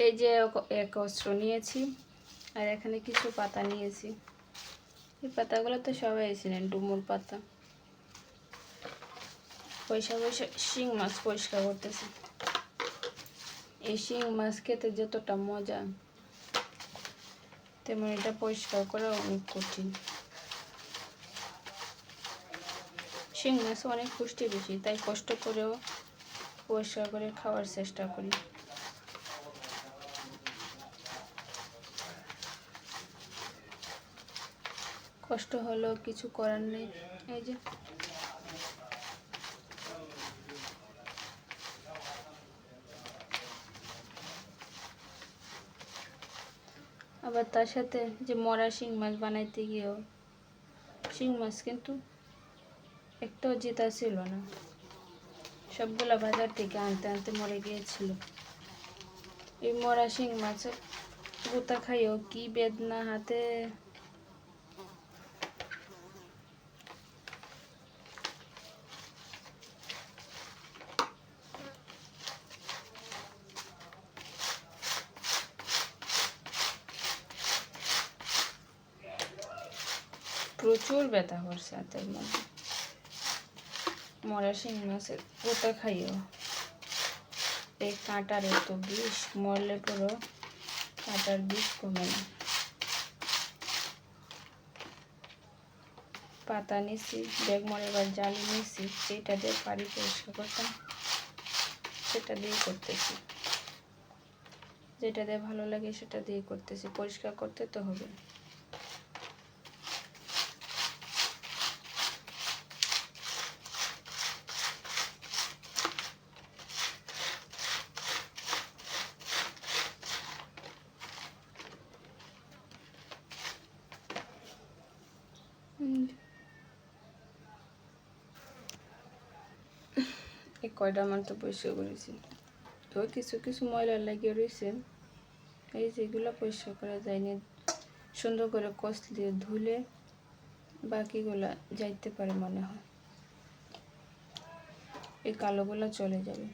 এই যে এক অস্ত্র নিয়েছি আর এখানে কিছু পাতা নিয়েছি। এই পাতাগুলো তো সবাই এসেছিলেন, ডুমুর পাতা। পয়সা শিং মাছ পরিষ্কার করতেছি। এই শিং মাছ খেতে যতটা মজা, তেমন এটা পরিষ্কার করা অনেক কঠিন। শিং মাছ অনেক পুষ্টি বেশি, তাই কষ্ট করেও পরিষ্কার করে খাওয়ার চেষ্টা করি। কষ্ট হলেও কিছু করার নেই। এই যে আবার তার সাথে যে মরা শিং মাছ বানাইতে গিয়েও শিং মাছ কিন্তু একটাও জেতা ছিল না, সবগুলা বাজার থেকে আনতে আনতে মরে গিয়েছিল। এই মরা শিং মাছের গোতা খাইও কি বেদনা হাতে। প্রচুর ব্যথা করছে হাতের মধ্যে মরা শিং মাছের গোতা খাইও। এই কাঁটার এত বিষ, মরলে পুরো কাঁটার বিষ কমে না। পাতা নিছি, ব্যাগ মরেবার জালি নিছি, যেটা দিয়ে পারি পরিষ্কার করতাম সেটা দিয়ে করতেছি। যেটা দিয়ে ভালো লাগে সেটা দিয়ে করতেছি, পরিষ্কার করতে তো হবে। এই কয়টা আমার তো পরিষ্কার করেছি, তো কিছু কিছু ময়লা লাগিয়ে রয়েছে। এই যেগুলো পরিষ্কার করা যায়নি, সুন্দর করে কষলে ধুলে বাকিগুলা যাইতে পারে মনে হয়। এই কালোগুলো চলে যাবে।